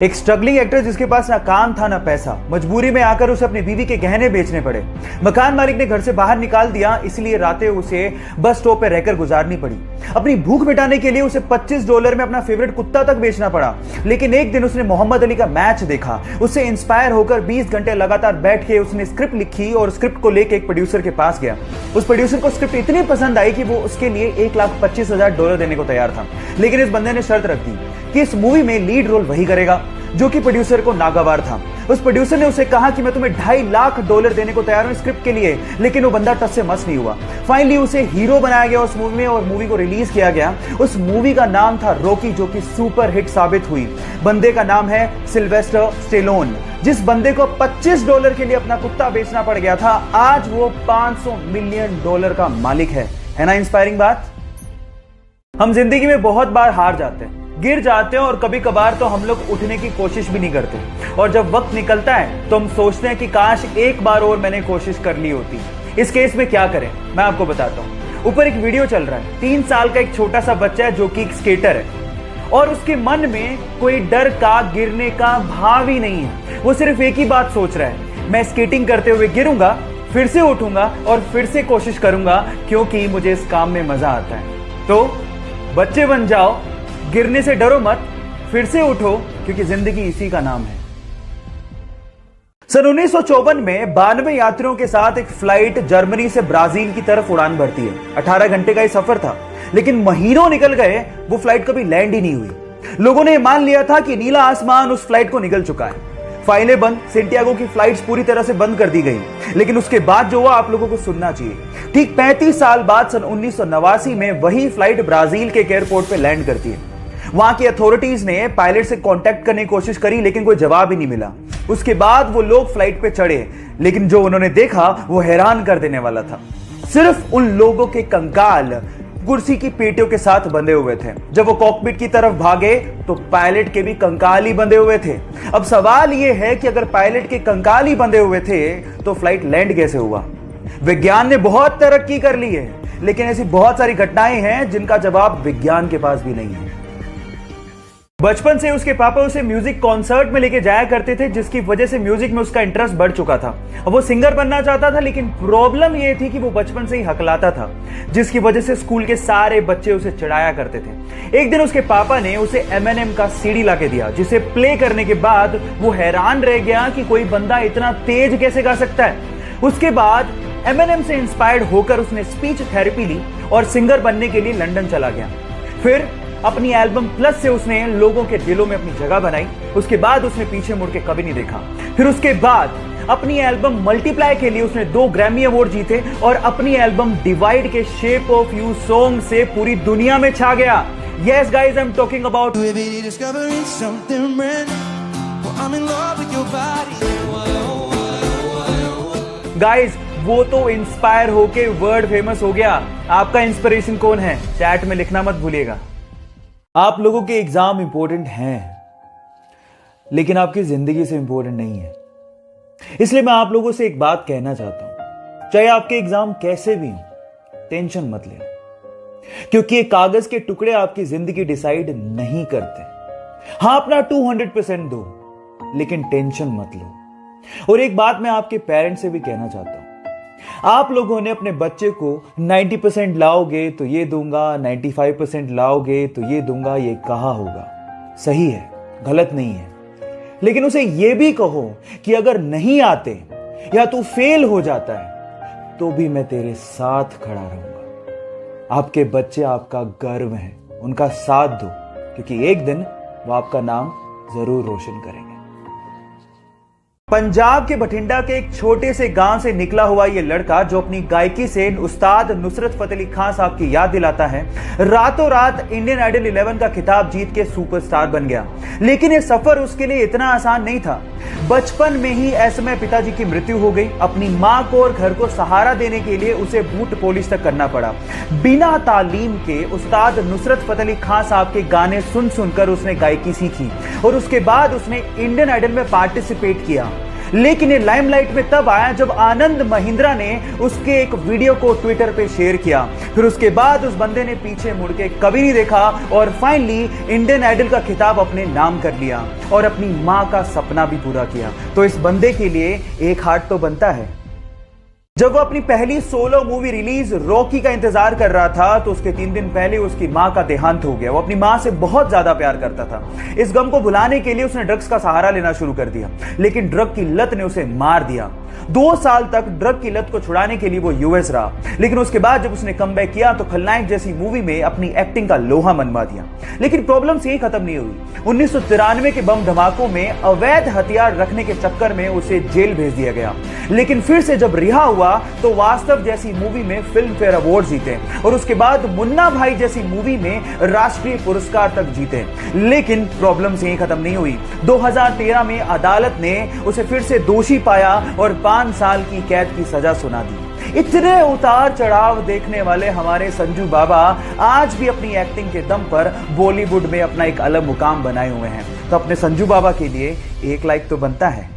एक struggling actor जिसके पास ना काम था ना पैसा, मजबूरी में आकर उसे अपनी बीवी के गहने बेचने पड़े। मकान मालिक ने घर से बाहर निकाल दिया, इसलिए रातें उसे बस स्टॉप पर रहकर गुजारनी पड़ी। अपनी भूख मिटाने के लिए उसे $25 में अपना फेवरेट कुत्ता तक बेचना पड़ा। लेकिन एक दिन उसने मोहम्मद अली का मैच देखा, उससे इंस्पायर होकर 20 घंटे लगातार बैठ के उसने स्क्रिप्ट लिखी और स्क्रिप्ट को लेकर एक प्रोड्यूसर के पास गया। उस प्रोड्यूसर को स्क्रिप्ट इतनी पसंद आई कि वो उसके लिए $1,25,000 देने को तैयार था। लेकिन इस बंदे ने शर्त रख दी कि इस मूवी में लीड रोल वही करेगा, जो कि प्रोड्यूसर को नागवार था। उस प्रोड्यूसर ने उसे कहा कि मैं तुम्हें $2.5 लाख देने को तैयार हूं स्क्रिप्ट के लिए, लेकिन वो बंदा टस से मस नहीं हुआ। फाइनली उसे हीरो बनाया गया उस मूवी में और मूवी को रिलीज किया गया। उस मूवी का नाम था रॉकी, जो कि सुपर हिट साबित हुई। बंदे का नाम है सिल्वेस्टर स्टेलोन। जिस बंदे को $25 के लिए अपना कुत्ता बेचना पड़ गया था, आज वो $500 मिलियन का मालिक है ना इंस्पायरिंग बात। हम जिंदगी में बहुत बार हार जाते हैं, गिर जाते हैं और कभी कभार तो हम लोग उठने की कोशिश भी नहीं करते। और जब वक्त निकलता है तो हम सोचते हैं कि काश एक बार और मैंने कोशिश कर ली होती। इस केस में क्या करें, मैं आपको बताता हूं। ऊपर एक वीडियो चल रहा है, 3 साल का एक छोटा सा बच्चा है जो कि एक स्केटर है और उसके मन में कोई डर का, गिरने का भाव ही नहीं है। वो सिर्फ एक ही बात सोच रहा है, मैं स्केटिंग करते हुए गिरूंगा, फिर से उठूंगा और फिर से कोशिश करूंगा, क्योंकि मुझे इस काम में मजा आता है। तो बच्चे बन जाओ, गिरने से डरो मत, फिर से उठो, क्योंकि जिंदगी इसी का नाम है। सन 1954 में 92 यात्रियों के साथ एक फ्लाइट जर्मनी से ब्राजील की तरफ उड़ान भरती है। 18 घंटे का यह सफर था, लेकिन महीनों निकल गए, वो फ्लाइट कभी लैंड ही नहीं हुई। लोगों ने मान लिया था कि नीला आसमान उस फ्लाइट को निगल चुका है। फाइलें बंद, सेंटियागो की फ्लाइट्स पूरी तरह से बंद कर दी गई। लेकिन उसके बाद जो हुआ आप लोगों को सुनना चाहिए। ठीक 35 साल बाद सन 1989 में वही फ्लाइट ब्राजील के एयरपोर्ट पे लैंड करती है। वहां की अथॉरिटीज ने पायलट से कांटेक्ट करने की कोशिश करी, लेकिन कोई जवाब ही नहीं मिला। उसके बाद वो लोग फ्लाइट पे चढ़े, लेकिन जो उन्होंने देखा वो हैरान कर देने वाला था। सिर्फ उन लोगों के कंकाल कुर्सी की पेटियों के साथ बंधे हुए थे। जब वो कॉकपिट की तरफ भागे तो पायलट के भी कंकाल ही बंधे हुए थे। अब सवाल यह है कि अगर पायलट के कंकाल ही बंधे हुए थे तो फ्लाइट लैंड कैसे हुआ? विज्ञान ने बहुत तरक्की कर ली है, लेकिन ऐसी बहुत सारी घटनाएं हैं जिनका जवाब विज्ञान के पास भी नहीं है। बचपन से उसके पापा उसे म्यूजिक कॉन्सर्ट में लेके जाया करते थे, जिसकी वजह से म्यूजिक में उसका इंटरेस्ट बढ़ चुका था। अब वो सिंगर बनना चाहता था, लेकिन प्रॉब्लम ये थी कि वो बचपन से ही हकलाता था, जिसकी वजह से स्कूल के सारे बच्चे उसे चिढ़ाया करते थे। एक दिन उसके पापा ने उसे एमएनएम का सीडी लाके दिया, जिसे प्ले करने के बाद वो हैरान रह गया कि कोई बंदा इतना तेज कैसे गा सकता है। उसके बाद एमएनएम से इंस्पायर्ड होकर उसने स्पीच थेरेपी ली और सिंगर बनने के लिए लंदन चला गया। फिर अपनी एल्बम प्लस से उसने लोगों के दिलों में अपनी जगह बनाई। उसके बाद उसने पीछे मुड़ के कभी नहीं देखा। फिर उसके बाद अपनी एल्बम मल्टीप्लाई के लिए उसने 2 ग्रैमी अवार्ड जीते और अपनी एल्बम डिवाइड के शेप ऑफ यू सॉन्ग से पूरी दुनिया में छा गया। Yes guys, I'm talking about guys, वो तो इंस्पायर होके वर्ल्ड फेमस हो गया। आपका इंस्पिरेशन कौन है? चैट में लिखना मत भूलिएगा। आप लोगों के एग्जाम इंपॉर्टेंट हैं, लेकिन आपकी जिंदगी से इंपॉर्टेंट नहीं है। इसलिए मैं आप लोगों से एक बात कहना चाहता हूं, चाहे आपके एग्जाम कैसे भी हो, टेंशन मत लेना, क्योंकि ये कागज के टुकड़े आपकी जिंदगी डिसाइड नहीं करते। हां, अपना 200% दो, लेकिन टेंशन मत लो। और एक बात मैं आपके पेरेंट्स से भी कहना चाहता हूं, आप लोगों ने अपने बच्चे को 90% लाओगे तो ये दूंगा, 95% लाओगे तो ये दूंगा, ये कहा होगा। सही है, गलत नहीं है, लेकिन उसे ये भी कहो कि अगर नहीं आते या तू फेल हो जाता है तो भी मैं तेरे साथ खड़ा रहूंगा। आपके बच्चे आपका गर्व हैं, उनका साथ दो, क्योंकि एक दिन वो आपका नाम जरूर रोशन करेंगे। पंजाब के बठिंडा के एक छोटे से गांव से निकला हुआ यह लड़का, जो अपनी गायकी से उस्ताद नुसरत फतेह अली खान साहब की याद दिलाता है, रातों रात इंडियन आइडल 11 का खिताब जीत के सुपरस्टार बन गया। लेकिन यह सफर उसके लिए इतना आसान नहीं था। बचपन में ही ऐसे में पिताजी की मृत्यु हो गई। अपनी मां को और घर को सहारा देने के लिए उसे बूट पॉलिश तक करना पड़ा। बिना तालीम के उस्ताद नुसरत फतेह अली खान साहब के गाने सुन सुनकर उसने गायकी सीखी और उसके बाद उसने इंडियन आइडल में पार्टिसिपेट किया। लेकिन ये लाइमलाइट में तब आया जब आनंद महिंद्रा ने उसके एक वीडियो को ट्विटर पे शेयर किया। फिर उसके बाद उस बंदे ने पीछे मुड़ के कभी नहीं देखा और फाइनली इंडियन आइडल का खिताब अपने नाम कर लिया और अपनी मां का सपना भी पूरा किया। तो इस बंदे के लिए एक हार्ट तो बनता है। जब वो अपनी पहली सोलो मूवी रिलीज रॉकी का इंतजार कर रहा था तो उसके 3 दिन पहले उसकी मां का देहांत हो गया। वो अपनी मां से बहुत ज्यादा प्यार करता था। इस गम को भुलाने के लिए उसने ड्रग्स का सहारा लेना शुरू कर दिया, लेकिन ड्रग की लत ने उसे मार दिया। 2 साल तक ड्रग की लत को छुड़ाने के लिए वो यूएस रहा, लेकिन उसके बाद जब उसने कमबैक किया तो खलनायक जैसी मूवी में अपनी एक्टिंग का लोहा मनवा दिया। लेकिन प्रॉब्लम्स यही खत्म नहीं हुई। 1993 के बम धमाकों में अवैध हथियार रखने के चक्कर में उसे जेल भेज दिया गया। लेकिन फिर से जब रिहा हुआ तो वास्तव जैसी मूवी में फिल्म फेयर अवार्ड जीते और उसके बाद मुन्ना भाई जैसी मूवी में राष्ट्रीय पुरस्कार तक जीते। लेकिन प्रॉब्लम्स यहीं खत्म नहीं हुई। 2013 में अदालत ने उसे फिर से दोषी पाया और 5 साल की कैद की सजा सुना दी। इतने उतार चढ़ाव देखने वाले हमारे संजू बाबा आज भी अपनी एक्टिंग के दम पर बॉलीवुड में अपना एक अलग मुकाम बनाए हुए हैं। तो अपने संजू बाबा के लिए एक लाइक तो बनता है।